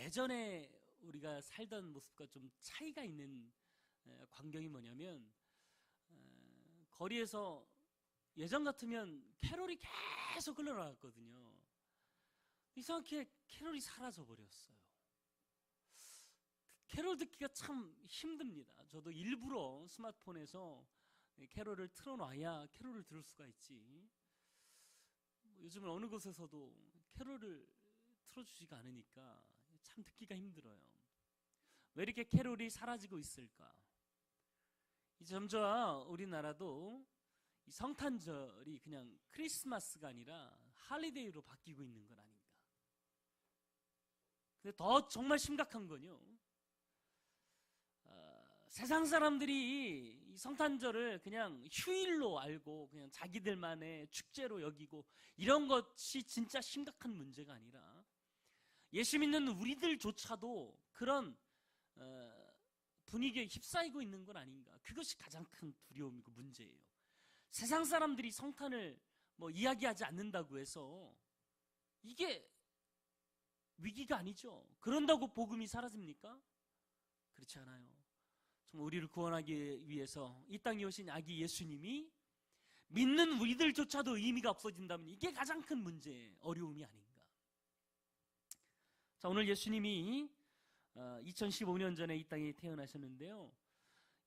예전에 우리가 살던 모습과 좀 차이가 있는 광경이 뭐냐면, 거리에서 예전 같으면 캐롤이 계속 흘러나왔거든요. 이상하게 캐롤이 사라져 버렸어요. 캐롤 듣기가 참 힘듭니다. 저도 일부러 스마트폰에서 캐롤을 틀어놔야 캐롤을 들을 수가 있지. 요즘은 어느 곳에서도 캐롤을 틀어주지가 않으니까 참 듣기가 힘들어요. 왜 이렇게 캐롤이 사라지고 있을까? 이제 점점 우리나라도 이 성탄절이 그냥 크리스마스가 아니라 할리데이로 바뀌고 있는 건 아닌가. 근데 더 정말 심각한 건요, 세상 사람들이 이 성탄절을 그냥 휴일로 알고 그냥 자기들만의 축제로 여기고 이런 것이 진짜 심각한 문제가 아니라, 예수 믿는 우리들조차도 그런 분위기에 휩싸이고 있는 건 아닌가. 그것이 가장 큰 두려움이고 문제예요. 세상 사람들이 성탄을 이야기하지 않는다고 해서 이게 위기가 아니죠. 그런다고 복음이 사라집니까? 그렇지 않아요. 정말 우리를 구원하기 위해서 이 땅에 오신 아기 예수님이 믿는 우리들조차도 의미가 없어진다면 이게 가장 큰 문제, 어려움이 아닌가. 자, 오늘 예수님이 2015년 전에 이 땅에 태어나셨는데요,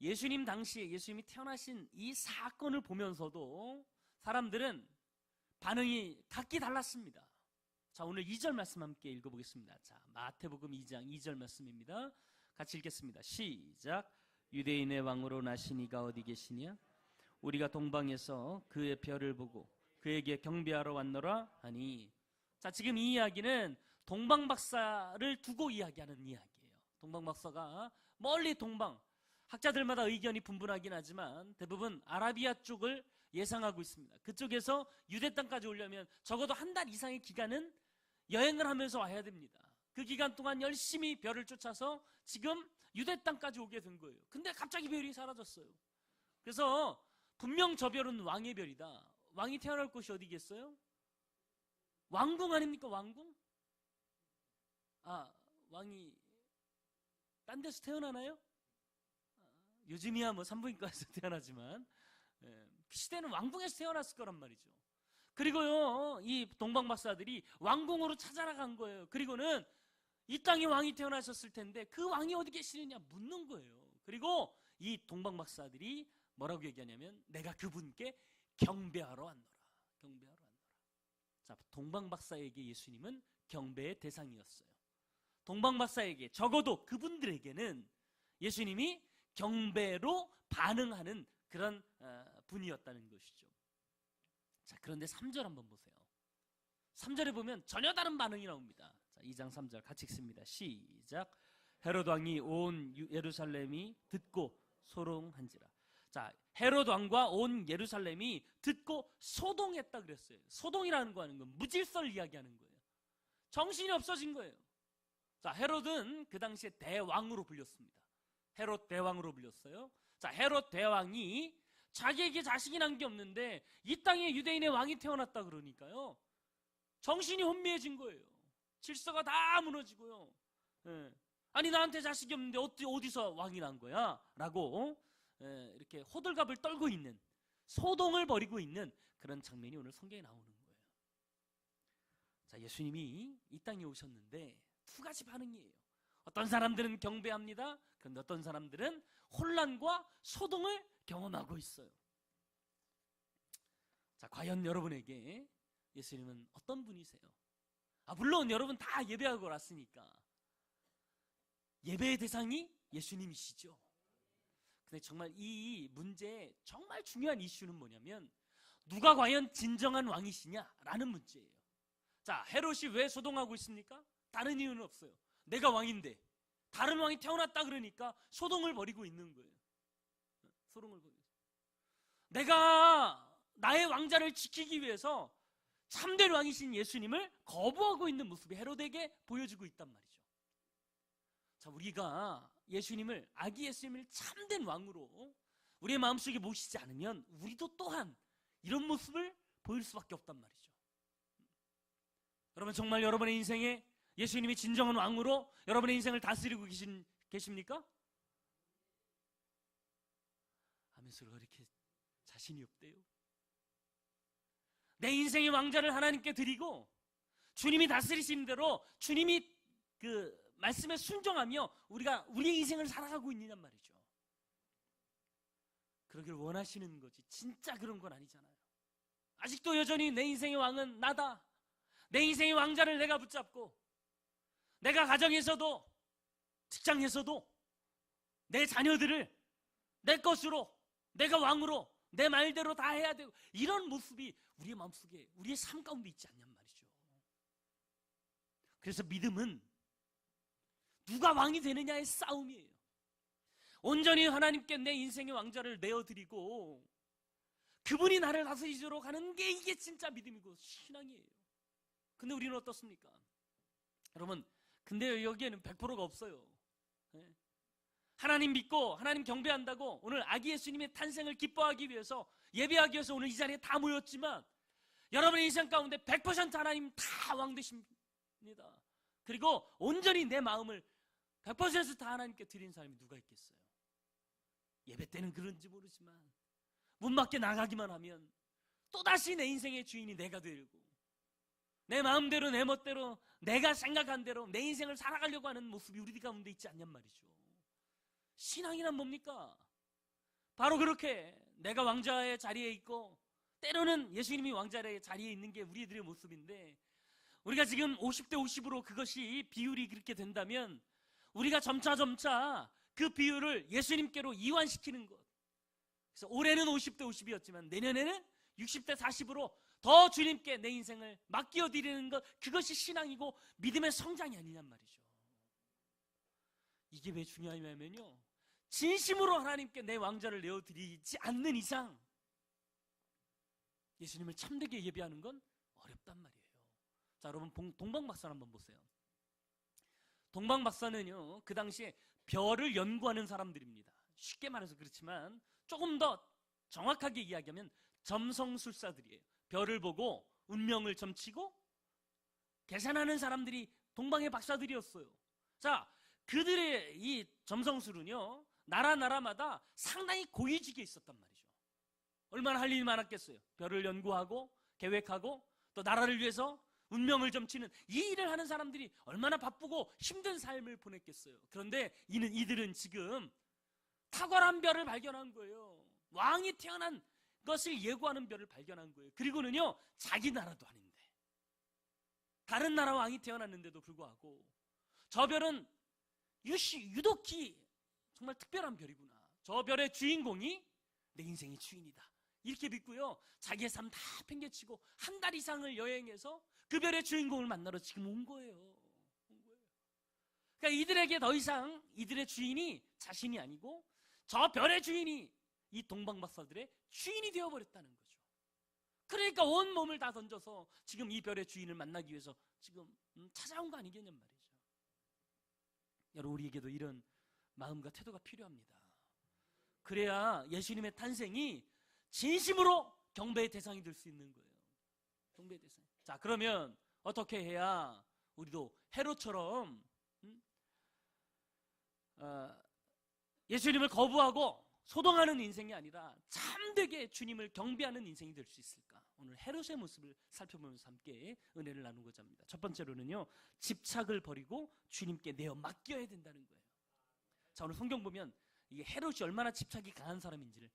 예수님 당시에 예수님이 태어나신 이 사건을 보면서도 사람들은 반응이 각기 달랐습니다. 자, 오늘 2절 말씀 함께 읽어보겠습니다. 자, 마태복음 2장 2절 말씀입니다. 같이 읽겠습니다. 시작. 유대인의 왕으로 나신 이가 어디 계시냐? 우리가 동방에서 그의 별을 보고 그에게 경배하러 왔노라 하니. 자, 지금 이 이야기는 동방박사를 두고 이야기하는 이야기예요. 동방박사가 멀리 동방, 학자들마다 의견이 분분하긴 하지만 대부분 아라비아 쪽을 예상하고 있습니다. 그쪽에서 유대 땅까지 오려면 적어도 한 달 이상의 기간은 여행을 하면서 와야 됩니다. 그 기간 동안 열심히 별을 쫓아서 지금 유대 땅까지 오게 된 거예요. 근데 갑자기 별이 사라졌어요. 그래서 분명 저 별은 왕의 별이다. 왕이 태어날 곳이 어디겠어요? 왕궁 아닙니까? 왕궁? 왕이 딴 데서 태어나나요? 요즘이야 산부인과에서 태어나지만 그 시대는 왕궁에서 태어났을 거란 말이죠. 그리고요, 이 동방박사들이 왕궁으로 찾아나간 거예요. 그리고는 이 땅에 왕이 태어나셨을 텐데 그 왕이 어디 계시느냐 묻는 거예요. 그리고 이 동방박사들이 뭐라고 얘기하냐면, 내가 그분께 경배하러 왔노라. 경배하러 왔노라. 자, 동방박사에게 예수님은 경배의 대상이었어요. 동방박사에게, 적어도 그분들에게는 예수님이 경배로 반응하는 그런 분이었다는 것이죠. 자, 그런데 3절 한번 보세요. 3절에 보면 전혀 다른 반응이 나옵니다. 자, 2장 3절 같이 읽습니다. 시작. 헤롯 왕이 온 예루살렘이 듣고 소롱한지라. 자, 헤롯 왕과 온 예루살렘이 듣고 소동했다 그랬어요. 소동이라는 거 하는 건 무질서를 이야기하는 거예요. 정신이 없어진 거예요. 자, 헤롯은 그 당시에 대왕으로 불렸습니다. 헤롯 대왕으로 불렸어요. 자, 헤롯 대왕이 자기에게 자식이 난 게 없는데 이 땅에 유대인의 왕이 태어났다 그러니까요, 정신이 혼미해진 거예요. 질서가 다 무너지고요. 아니, 나한테 자식이 없는데 어디서 왕이 난 거야? 라고 이렇게 호들갑을 떨고 있는, 소동을 벌이고 있는 그런 장면이 오늘 성경에 나오는 거예요. 자, 예수님이 이 땅에 오셨는데 두 가지 반응이에요. 어떤 사람들은 경배합니다. 그런데 어떤 사람들은 혼란과 소동을 경험하고 있어요. 자, 과연 여러분에게 예수님은 어떤 분이세요? 물론 여러분 다 예배하고 왔으니까 예배의 대상이 예수님이시죠. 근데 정말 이 문제의 정말 중요한 이슈는 뭐냐면, 누가 과연 진정한 왕이시냐라는 문제예요. 자, 헤롯이 왜 소동하고 있습니까? 다른 이유는 없어요. 내가 왕인데 다른 왕이 태어났다 그러니까 소동을 벌이고 있는 거예요. 소동을 벌이고. 내가 나의 왕자를 지키기 위해서 참된 왕이신 예수님을 거부하고 있는 모습이 헤롯에게 보여지고 있단 말이죠. 자, 우리가 예수님을, 아기 예수님을 참된 왕으로 우리의 마음속에 모시지 않으면 우리도 또한 이런 모습을 보일 수밖에 없단 말이죠. 여러분, 정말 여러분의 인생에 예수님이 진정한 왕으로 여러분의 인생을 다스리고 계십니까? 하면서 그렇게 자신이 없대요. 내 인생의 왕자를 하나님께 드리고 주님이 다스리시는 대로 주님이 그 말씀에 순종하며 우리가 우리의 인생을 살아가고 있느냔 말이죠. 그러길 원하시는 거지 진짜 그런 건 아니잖아요. 아직도 여전히 내 인생의 왕은 나다. 내 인생의 왕자를 내가 붙잡고 내가 가정에서도 직장에서도 내 자녀들을 내 것으로 내가 왕으로 내 말대로 다 해야 되고 이런 모습이 우리의 마음속에 우리의 삶 가운데 있지 않냔 말이죠. 그래서 믿음은 누가 왕이 되느냐의 싸움이에요. 온전히 하나님께 내 인생의 왕자를 내어드리고 그분이 나를 다스리도록 하는 게 이게 진짜 믿음이고 신앙이에요. 근데 우리는 어떻습니까? 여러분, 근데 여기에는 100%가 없어요. 하나님 믿고 하나님 경배한다고 오늘 아기 예수님의 탄생을 기뻐하기 위해서 예배하기 위해서 오늘 이 자리에 다 모였지만 여러분의 인생 가운데 100% 하나님 다 왕 되십니다. 그리고 온전히 내 마음을 100% 다 하나님께 드린 사람이 누가 있겠어요? 예배 때는 그런지 모르지만 문 밖에 나가기만 하면 또다시 내 인생의 주인이 내가 되고 내 마음대로 내 멋대로 내가 생각한 대로 내 인생을 살아가려고 하는 모습이 우리 가운데 있지 않냔 말이죠. 신앙이란 뭡니까? 바로 그렇게 내가 왕자의 자리에 있고 때로는 예수님이 왕자의 자리에 있는 게 우리들의 모습인데 우리가 지금 50대 50으로 그것이 비율이 그렇게 된다면 우리가 점차 그 비율을 예수님께로 이완시키는 것. 그래서 올해는 50대 50이었지만 내년에는 60대 40으로 더 주님께 내 인생을 맡겨드리는 것, 그것이 신앙이고 믿음의 성장이 아니냔 말이죠. 이게 왜 중요하냐면요, 진심으로 하나님께 내 왕자를 내어드리지 않는 이상 예수님을 참되게 예배하는 건 어렵단 말이에요. 자, 여러분 동방박사를 한번 보세요. 동방박사는요, 그 당시에 별을 연구하는 사람들입니다. 쉽게 말해서 그렇지만 조금 더 정확하게 이야기하면 점성술사들이에요. 별을 보고 운명을 점치고 계산하는 사람들이 동방의 박사들이었어요. 자, 그들의 이 점성술은요, 나라마다 상당히 고위직에 있었단 말이죠. 얼마나 할 일이 많았겠어요. 별을 연구하고 계획하고 또 나라를 위해서 운명을 점치는 이 일을 하는 사람들이 얼마나 바쁘고 힘든 삶을 보냈겠어요. 그런데 이들은 지금 탁월한 별을 발견한 거예요. 왕이 태어난 것을 예고하는 별을 발견한 거예요. 그리고는요, 자기 나라도 아닌데 다른 나라 왕이 태어났는데도 불구하고 저 별은 유독히 정말 특별한 별이구나. 저 별의 주인공이 내 인생의 주인이다. 이렇게 믿고요, 자기의 삶 다 팽개치고 한 달 이상을 여행해서 그 별의 주인공을 만나러 지금 온 거예요. 그러니까 이들에게 더 이상 이들의 주인이 자신이 아니고 저 별의 주인이 이 동방박사들의 주인이 되어버렸다는 거죠. 그러니까 온 몸을 다 던져서 지금 이 별의 주인을 만나기 위해서 지금 찾아온 거 아니겠냔 말이죠. 여러분, 우리에게도 이런 마음과 태도가 필요합니다. 그래야 예수님의 탄생이 진심으로 경배의 대상이 될 수 있는 거예요. 경배의 대상. 자, 그러면 어떻게 해야 우리도 헤롯처럼 예수님을 거부하고 소동하는 인생이 아니라 참되게 주님을 경배하는 인생이 될 수 있을까? 오늘 헤롯의 모습을 살펴보면서 함께 은혜를 나누고자 합니다. 첫 번째로는요, 집착을 버리고 주님께 내어 맡겨야 된다는 거예요. 자, 오늘 성경 보면 이게 헤롯이 얼마나 집착이 강한 사람인지를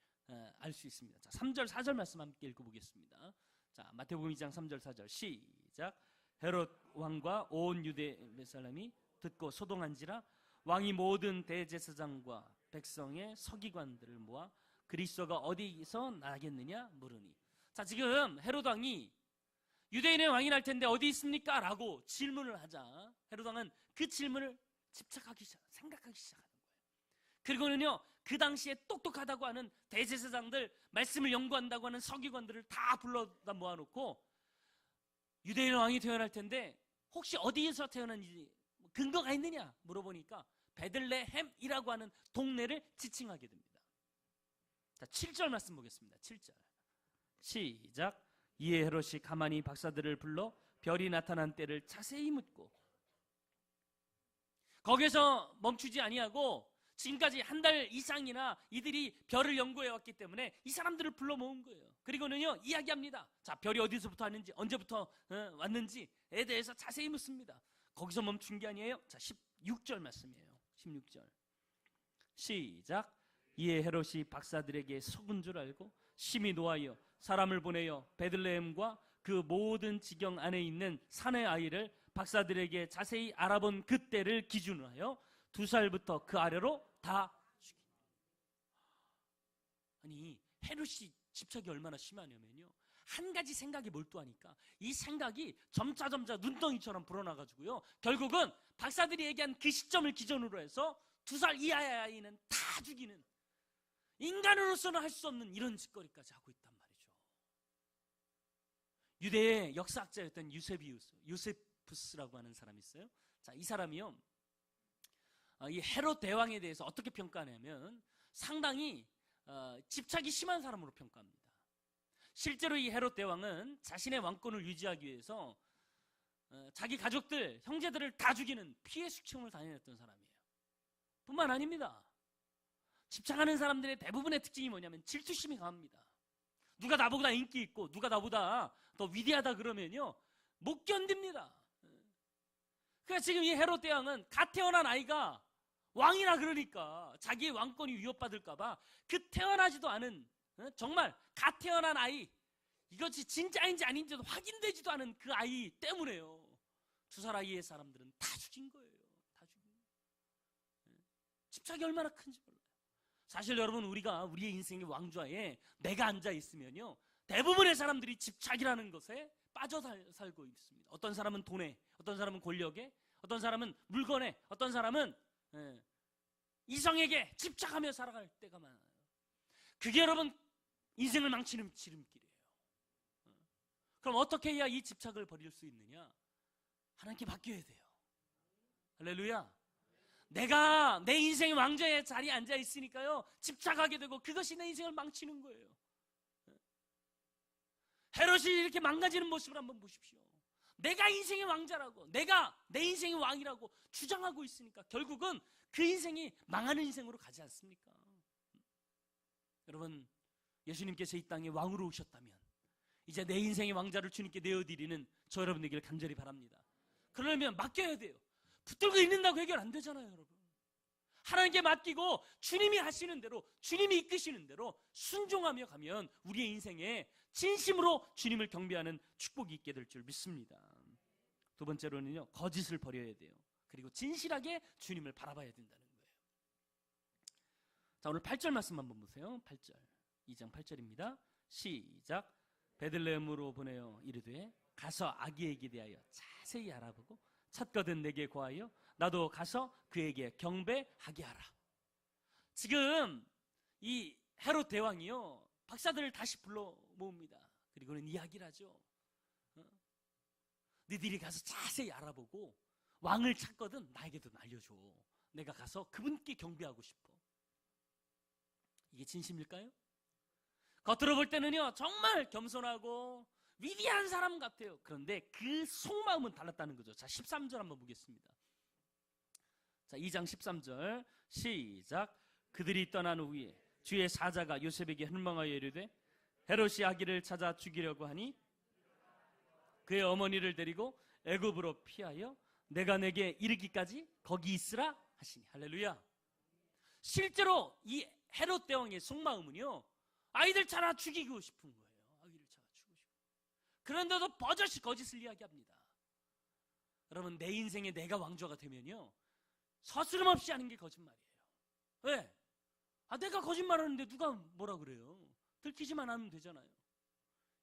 알 수 있습니다. 자, 3절 4절 말씀 함께 읽어보겠습니다. 자, 마태복음 2장 3절 4절 시작. 헤롯 왕과 온 유대 사람이 듣고 소동한지라 왕이 모든 대제사장과 백성의 서기관들을 모아 그리스도가 어디서 나겠느냐 물으니. 자, 지금 헤롯 왕이 유대인의 왕이 날 텐데 어디 있습니까? 라고 질문을 하자 헤롯 왕은 그 질문을 생각하기 시작하는 거예요. 그리고는요, 그 당시에 똑똑하다고 하는 대제사장들, 말씀을 연구한다고 하는 서기관들을 다 불러다 모아놓고 유대인의 왕이 태어날 텐데 혹시 어디에서 태어난지 근거가 있느냐 물어보니까 베들레헴이라고 하는 동네를 지칭하게 됩니다. 자, 7절 말씀 보겠습니다. 7절 시작. 이에 헤롯이 가만히 박사들을 불러 별이 나타난 때를 자세히 묻고 거기서 멈추지 아니하고 지금까지 한 달 이상이나 이들이 별을 연구해 왔기 때문에 이 사람들을 불러 모은 거예요. 그리고는요, 이야기합니다. 자, 별이 어디서부터 왔는지, 언제부터 왔는지에 대해서 자세히 묻습니다. 거기서 멈춘 게 아니에요. 자, 16절 말씀이에요. 16절 시작. 이에 헤롯이 박사들에게 속은 줄 알고 심히 노하여 사람을 보내어 베들레헴과 그 모든 지경 안에 있는 산의 아이를 박사들에게 자세히 알아본 그때를 기준으로 하여 2살부터 그 아래로 다 죽이니. 아니, 헤롯이 집착이 얼마나 심하냐면요, 한 가지 생각에 몰두하니까 이 생각이 점차 눈덩이처럼 불어나가지고요, 결국은 박사들이 얘기한 그 시점을 기준으로 해서 2살 이하의 아이는 다 죽이는, 인간으로서는 할 수 없는 이런 짓거리까지 하고 있단 말이죠. 유대의 역사학자였던 요세푸스라고 하는 사람이 있어요. 자, 이 사람이요, 이 헤롯 대왕에 대해서 어떻게 평가하냐면 상당히 집착이 심한 사람으로 평가합니다. 실제로 이 헤롯 대왕은 자신의 왕권을 유지하기 위해서 자기 가족들, 형제들을 다 죽이는 피해 숙청을 다녀왔던 사람이에요. 뿐만 아닙니다. 집착하는 사람들의 대부분의 특징이 뭐냐면 질투심이 강합니다. 누가 나보다 인기 있고 누가 나보다 더 위대하다 그러면요, 못 견딥니다. 그러니까 지금 이 헤롯 대왕은 갓 태어난 아이가 왕이라 그러니까 자기의 왕권이 위협받을까봐 그 태어나지도 않은, 정말 갓 태어난 아이, 이것이 진짜인지 아닌지도 확인되지도 않은 그 아이 때문에요, 2살 아이의 사람들은 다 죽인 거예요. 다 죽인 거예요. 집착이 얼마나 큰지 몰라요. 사실 여러분, 우리가 우리의 인생의 왕좌에 내가 앉아 있으면요, 대부분의 사람들이 집착이라는 것에 빠져 살고 있습니다. 어떤 사람은 돈에, 어떤 사람은 권력에, 어떤 사람은 물건에, 어떤 사람은 이성에게 집착하며 살아갈 때가 많아요. 그게 여러분 인생을 망치는 지름길이에요. 그럼 어떻게 해야 이 집착을 버릴 수 있느냐? 하나님께 맡겨야 돼요. 할렐루야. 내가 내 인생의 왕좌의 자리에 앉아 있으니까요, 집착하게 되고 그것이 내 인생을 망치는 거예요. 헤롯이 이렇게 망가지는 모습을 한번 보십시오. 내가 인생의 왕자라고, 내가 내 인생의 왕이라고 주장하고 있으니까 결국은 그 인생이 망하는 인생으로 가지 않습니까? 여러분, 예수님께서 이 땅에 왕으로 오셨다면 이제 내 인생의 왕자를 주님께 내어드리는 저 여러분 되기를 간절히 바랍니다. 그러려면 맡겨야 돼요. 붙들고 있는다고 해결 안 되잖아요, 여러분. 하나님께 맡기고 주님이 하시는 대로, 주님이 이끄시는 대로 순종하며 가면 우리의 인생에 진심으로 주님을 경배하는 축복이 있게 될 줄 믿습니다. 두 번째로는요, 거짓을 버려야 돼요. 그리고 진실하게 주님을 바라봐야 된다는 거예요. 자, 오늘 8절 말씀 한번 보세요. 8절, 2장 8절입니다. 시작. 베들레헴으로 보내어 이르되 가서 아기에게 대하여 자세히 알아보고 찾거든 내게 고하여 나도 가서 그에게 경배하게 하라. 지금 이 헤롯 대왕이요, 박사들을 다시 불러 모읍니다. 그리고는 이야기를 하죠. 너희들이 가서 자세히 알아보고 왕을 찾거든 나에게도 알려줘. 내가 가서 그분께 경배하고 싶어. 이게 진심일까요? 겉으로 볼 때는요, 정말 겸손하고 위대한 사람 같아요. 그런데 그 속마음은 달랐다는 거죠. 자, 13절 한번 보겠습니다. 자, 2장 13절 시작. 그들이 떠난 후에 주의 사자가 요셉에게 현명하여 이르되 헤롯이 아기를 찾아 죽이려고 하니 그의 어머니를 데리고 애굽으로 피하여 내가 내게 이르기까지 거기 있으라 하시니. 할렐루야. 실제로 이 헤롯 대왕의 속마음은요, 아이들 찾아 죽이고 싶은 거예요. 아이를 찾아 죽이고 싶은. 그런데도 버젓이 거짓을 이야기합니다. 여러분, 내 인생에 내가 왕좌가 되면요, 서스름 없이 하는 게 거짓말이에요. 왜? 내가 거짓말하는데 누가 뭐라 그래요? 들키지만 않으면 되잖아요.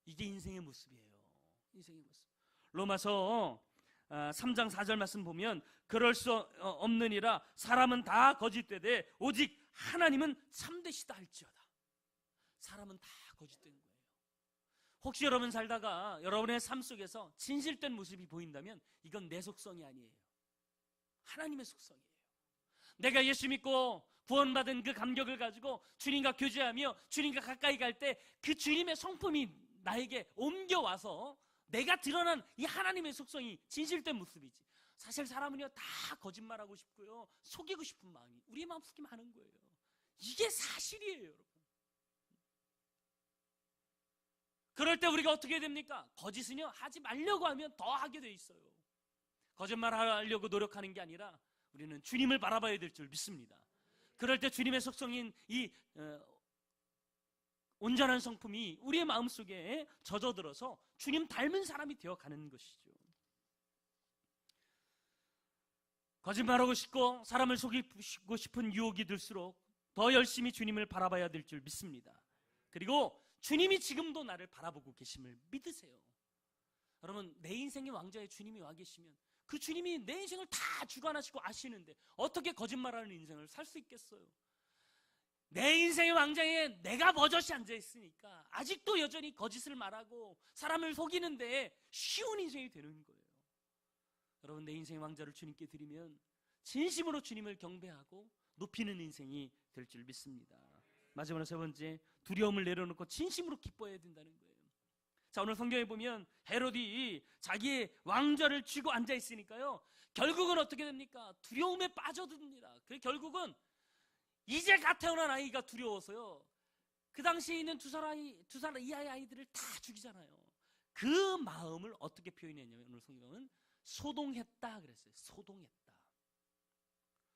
이게 인생의 모습이에요. 인생의 모습. 로마서 3장 4절 말씀 보면 그럴 수 없느니라 사람은 다 거짓되되 오직 하나님은 참되시다 할지어다. 사람은 다 거짓된 거예요. 혹시 여러분 살다가 여러분의 삶 속에서 진실된 모습이 보인다면 이건 내 속성이 아니에요. 하나님의 속성이에요. 내가 예수 믿고 구원받은 그 감격을 가지고 주님과 교제하며 주님과 가까이 갈 때 그 주님의 성품이 나에게 옮겨와서 내가 드러난 이 하나님의 속성이 진실된 모습이지. 사실 사람은요 다 거짓말하고 싶고요 속이고 싶은 마음이 우리의 마음속에 많은 거예요. 이게 사실이에요, 여러분. 그럴 때 우리가 어떻게 됩니까? 거짓은요 하지 말려고 하면 더 하게 돼 있어요. 거짓말하려고 노력하는 게 아니라 우리는 주님을 바라봐야 될 줄 믿습니다. 그럴 때 주님의 속성인 이 온전한 성품이 우리의 마음속에 젖어들어서 주님 닮은 사람이 되어가는 것이죠. 거짓말하고 싶고 사람을 속이고 싶은 유혹이 들수록 더 열심히 주님을 바라봐야 될 줄 믿습니다. 그리고 주님이 지금도 나를 바라보고 계심을 믿으세요. 여러분, 내 인생의 왕자에 주님이 와 계시면 그 주님이 내 인생을 다 주관하시고 아시는데 어떻게 거짓말하는 인생을 살 수 있겠어요? 내 인생의 왕자에 내가 버젓이 앉아있으니까 아직도 여전히 거짓을 말하고 사람을 속이는데 쉬운 인생이 되는 거예요. 여러분, 내 인생의 왕자를 주님께 드리면 진심으로 주님을 경배하고 높이는 인생이 될 줄 믿습니다. 마지막으로 세 번째, 두려움을 내려놓고 진심으로 기뻐해야 된다는 거예요. 자, 오늘 성경에 보면 헤롯이 자기의 왕좌를 쥐고 앉아있으니까요 결국은 어떻게 됩니까? 두려움에 빠져듭니다. 그 결국은 이제 갓 태어난 아이가 두려워서요 그 당시에 있는 두 살 이하의 아이들을 다 죽이잖아요. 그 마음을 어떻게 표현했냐면 오늘 성경은 소동했다 그랬어요. 소동했다.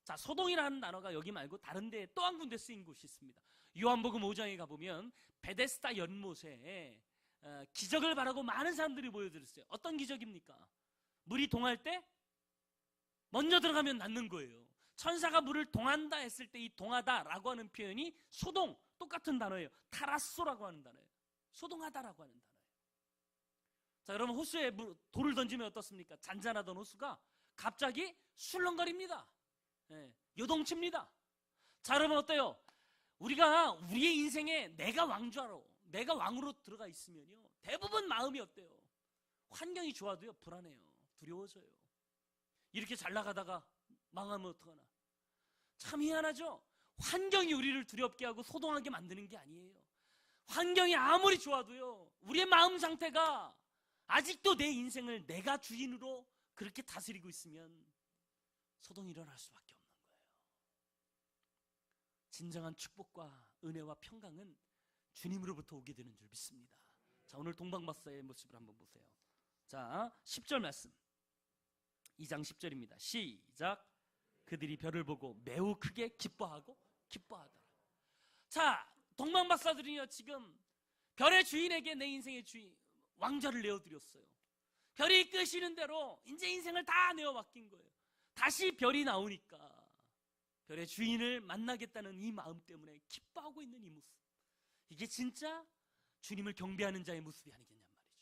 자, 소동이라는 단어가 여기 말고 다른 데 또 한 군데 쓰인 곳이 있습니다. 요한복음 5장에 가보면 베데스다 연못에 기적을 바라고 많은 사람들이 모여들었어요. 어떤 기적입니까? 물이 동할 때 먼저 들어가면 낫는 거예요. 천사가 물을 동한다 했을 때 이 동하다라고 하는 표현이 소동, 똑같은 단어예요. 타라소라고 하는 단어예요. 소동하다라고 하는 단어예요. 자, 여러분, 호수에 돌을 던지면 어떻습니까? 잔잔하던 호수가 갑자기 술렁거립니다. 요동칩니다. 자, 여러분 어때요? 우리가 우리의 인생에 내가 왕으로 들어가 있으면요 대부분 마음이 어때요? 환경이 좋아도요 불안해요. 두려워져요. 이렇게 잘 나가다가 망하면 어떡하나. 참 희한하죠? 환경이 우리를 두렵게 하고 소동하게 만드는 게 아니에요. 환경이 아무리 좋아도요 우리의 마음 상태가 아직도 내 인생을 내가 주인으로 그렇게 다스리고 있으면 소동이 일어날 수밖에 없는 거예요. 진정한 축복과 은혜와 평강은 주님으로부터 오게 되는 줄 믿습니다. 자, 오늘 동방박사의 모습을 한번 보세요. 자, 10절 말씀 2장 10절입니다. 시작. 그들이 별을 보고 매우 크게 기뻐하더라. 자, 동방박사들이요 지금 별의 주인에게 내 인생의 주인 왕좌를 내어드렸어요. 별이 이끄시는 대로 이제 인생을 다 내어 맡긴 거예요. 다시 별이 나오니까 별의 주인을 만나겠다는 이 마음 때문에 기뻐하고 있는 이 모습, 이게 진짜 주님을 경배하는 자의 모습이 아니겠냔 말이죠.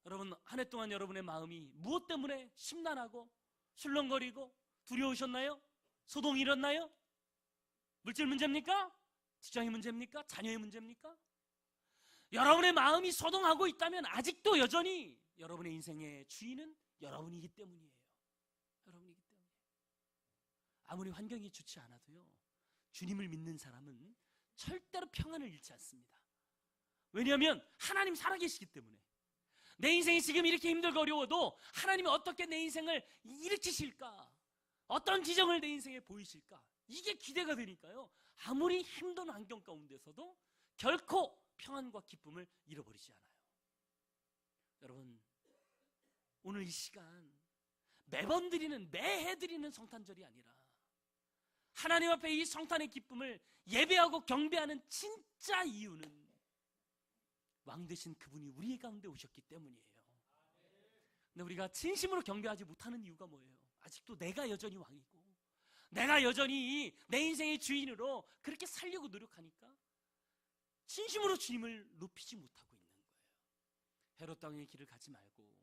여러분, 한 해 동안 여러분의 마음이 무엇 때문에 심란하고 술렁거리고 두려우셨나요? 소동이 일었나요? 물질 문제입니까? 직장의 문제입니까? 자녀의 문제입니까? 여러분의 마음이 소동하고 있다면 아직도 여전히 여러분의 인생의 주인은 여러분이기 때문이에요. 여러분이기 때문에 아무리 환경이 좋지 않아도요 주님을 믿는 사람은 절대로 평안을 잃지 않습니다. 왜냐하면 하나님 살아계시기 때문에. 내 인생이 지금 이렇게 힘들고 어려워도 하나님이 어떻게 내 인생을 일으키실까, 어떤 기적을 내 인생에 보이실까, 이게 기대가 되니까요 아무리 힘든 환경 가운데서도 결코 평안과 기쁨을 잃어버리지 않아요. 여러분, 오늘 이 시간 매번 드리는, 매해 드리는 성탄절이 아니라 하나님 앞에 이 성탄의 기쁨을 예배하고 경배하는 진짜 이유는 왕 되신 그분이 우리 가운데 오셨기 때문이에요. 근데 우리가 진심으로 경배하지 못하는 이유가 뭐예요? 아직도 내가 여전히 왕이고 내가 여전히 내 인생의 주인으로 그렇게 살려고 노력하니까 진심으로 주님을 높이지 못하고 있는 거예요. 헤롯 땅의 길을 가지 말고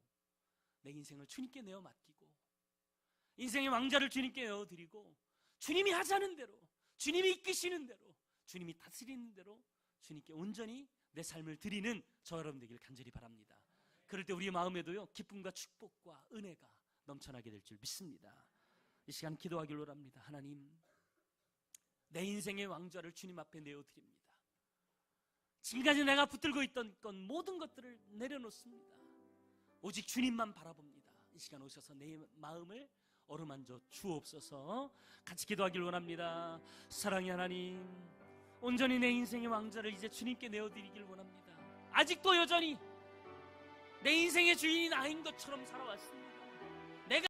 내 인생을 주님께 내어 맡기고 인생의 왕자를 주님께 내어드리고 주님이 하자는 대로, 주님이 이끄시는 대로, 주님이 다스리는 대로 주님께 온전히 내 삶을 드리는 저 여러분 되길 간절히 바랍니다. 그럴 때 우리의 마음에도요 기쁨과 축복과 은혜가 넘쳐나게 될 줄 믿습니다. 이 시간 기도하기를 합니다. 하나님, 내 인생의 왕좌를 주님 앞에 내어드립니다. 지금까지 내가 붙들고 있던 것 모든 것들을 내려놓습니다. 오직 주님만 바라봅니다. 이 시간 오셔서 내 마음을 어루만져 주옵소서. 같이 기도하길 원합니다. 사랑의 하나님, 온전히 내 인생의 왕좌를 이제 주님께 내어드리길 원합니다. 아직도 여전히 내 인생의 주인이 나인 것처럼 살아왔습니다.